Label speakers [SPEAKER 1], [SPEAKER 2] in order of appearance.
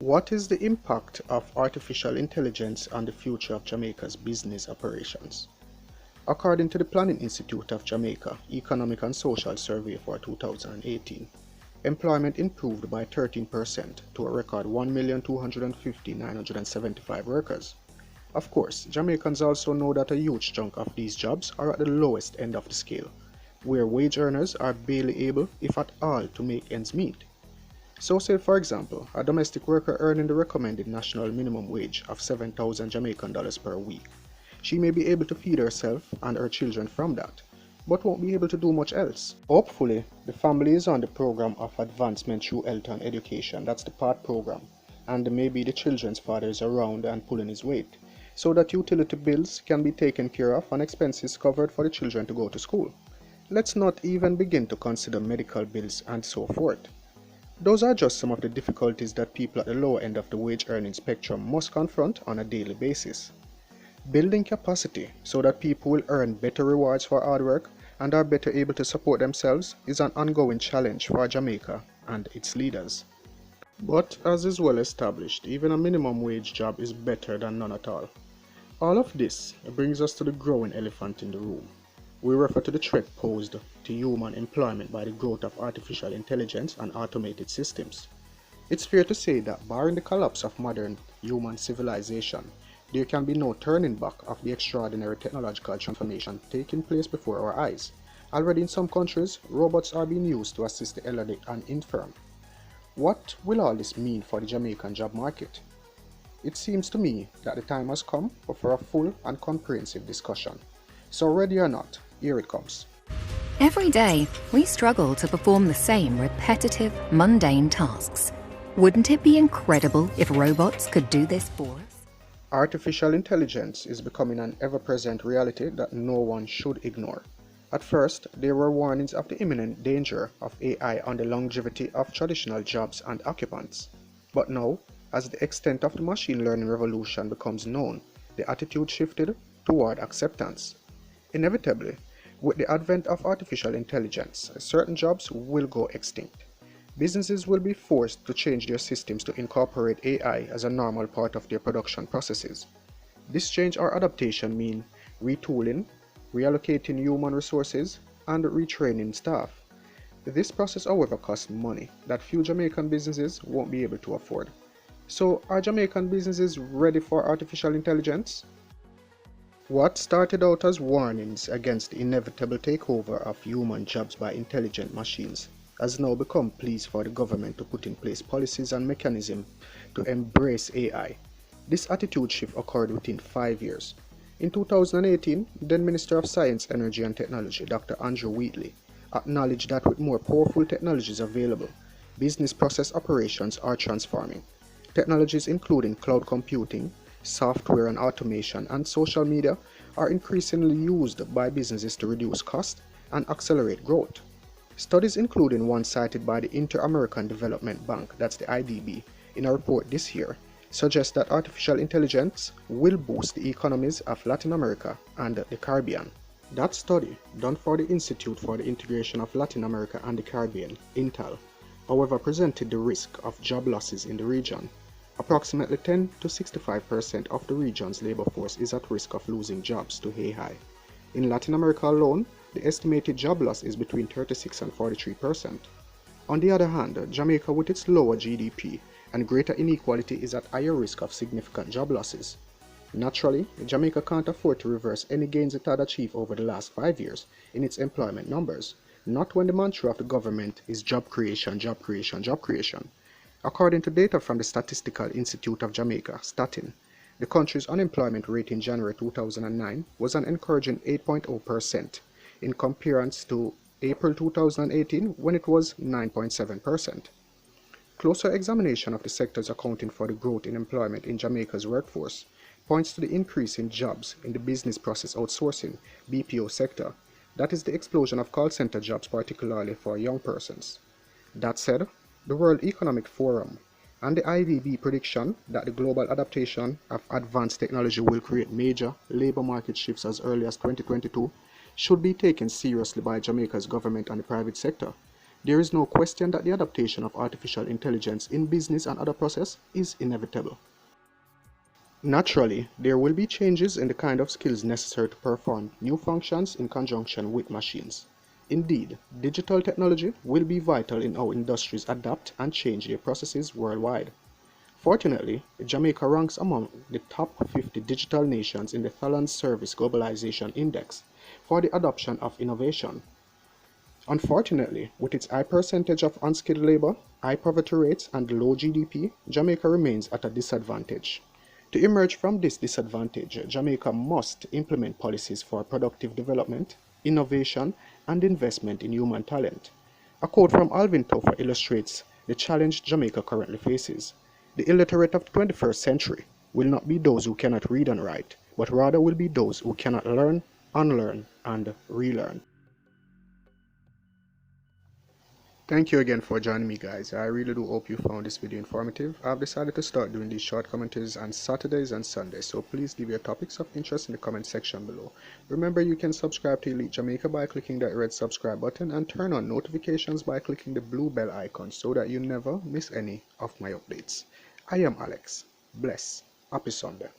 [SPEAKER 1] What is the impact of artificial intelligence on the future of Jamaica's business operations? According to the Planning Institute of Jamaica Economic and Social Survey for 2018, employment improved by 13% to a record 1,250,975 workers. Of course, Jamaicans also know that a huge chunk of these jobs are at the lowest end of the scale, where wage earners are barely able, if at all, to make ends meet. So say for example, a domestic worker earning the recommended national minimum wage of 7,000 Jamaican dollars per week. She may be able to feed herself and her children from that, but won't be able to do much else. Hopefully, the family is on the program of advancement through health and education, that's the PATH program, and maybe the children's father is around and pulling his weight, so that utility bills can be taken care of and expenses covered for the children to go to school. Let's not even begin to consider medical bills and so forth. Those are just some of the difficulties that people at the lower end of the wage earning spectrum must confront on a daily basis. Building capacity so that people will earn better rewards for hard work and are better able to support themselves is an ongoing challenge for Jamaica and its leaders. But as is well established, even a minimum wage job is better than none at all. All of this brings us to the growing elephant in the room. We refer to the threat posed to human employment by the growth of artificial intelligence and automated systems. It's fair to say that barring the collapse of modern human civilization, there can be no turning back of the extraordinary technological transformation taking place before our eyes. Already in some countries, robots are being used to assist the elderly and infirm. What will all this mean for the Jamaican job market? It seems to me that the time has come for a full and comprehensive discussion. So ready or not, here it comes.
[SPEAKER 2] Every day, we struggle to perform the same repetitive, mundane tasks. Wouldn't it be incredible if robots could do this for us?
[SPEAKER 1] Artificial intelligence is becoming an ever-present reality that no one should ignore. At first, there were warnings of the imminent danger of AI on the longevity of traditional jobs and occupants. But now, as the extent of the machine learning revolution becomes known, the attitude shifted toward acceptance. Inevitably, with the advent of artificial intelligence, certain jobs will go extinct. Businesses will be forced to change their systems to incorporate AI as a normal part of their production processes. This change or adaptation means retooling, reallocating human resources, and retraining staff. This process, however, costs money that few Jamaican businesses won't be able to afford. So, are Jamaican businesses ready for artificial intelligence? What started out as warnings against the inevitable takeover of human jobs by intelligent machines has now become pleas for the government to put in place policies and mechanisms to embrace AI. This attitude shift occurred within 5 years. In 2018, then Minister of Science, Energy and Technology, Dr. Andrew Wheatley, acknowledged that with more powerful technologies available, business process operations are transforming. Technologies including cloud computing, software and automation, and social media are increasingly used by businesses to reduce cost and accelerate growth. Studies including one cited by the Inter-American Development Bank, that's the IDB, in a report this year, suggest that artificial intelligence will boost the economies of Latin America and the Caribbean. That study, done for the Institute for the Integration of Latin America and the Caribbean, INTAL, however presented the risk of job losses in the region. Approximately 10 to 65% of the region's labor force is at risk of losing jobs to AI. In Latin America alone, the estimated job loss is between 36 and 43%. On the other hand, Jamaica, with its lower GDP and greater inequality, is at higher risk of significant job losses. Naturally, Jamaica can't afford to reverse any gains it had achieved over the last 5 years in its employment numbers, not when the mantra of the government is job creation, job creation, job creation. According to data from the Statistical Institute of Jamaica, Statin, the country's unemployment rate in January 2009 was an encouraging 8.0% in comparison to April 2018 when it was 9.7%. Closer examination of the sectors accounting for the growth in employment in Jamaica's workforce points to the increase in jobs in the business process outsourcing (BPO) sector, that is the explosion of call center jobs particularly for young persons. That said, the World Economic Forum and the IDB prediction that the global adaptation of advanced technology will create major labor market shifts as early as 2022 should be taken seriously by Jamaica's government and the private sector. There is no question that the adaptation of artificial intelligence in business and other processes is inevitable. Naturally, there will be changes in the kind of skills necessary to perform new functions in conjunction with machines. Indeed, digital technology will be vital in how industries adapt and change their processes worldwide. Fortunately, Jamaica ranks among the top 50 digital nations in the Talent Service Globalization Index for the adoption of innovation. Unfortunately, with its high percentage of unskilled labor, high poverty rates, and low GDP, Jamaica remains at a disadvantage. To emerge from this disadvantage, Jamaica must implement policies for productive development, innovation, and investment in human talent. A quote from Alvin Toffler illustrates the challenge Jamaica currently faces. The illiterate of the 21st century will not be those who cannot read and write, but rather will be those who cannot learn, unlearn, and relearn. Thank you again for joining me, guys. I really do hope you found this video informative. I've decided to start doing these short commentaries on Saturdays and Sundays, so please leave your topics of interest in the comment section below. Remember, you can subscribe to Elite Jamaica by clicking that red subscribe button and turn on notifications by clicking the blue bell icon so that you never miss any of my updates. I am Alex. Bless. Happy Sunday.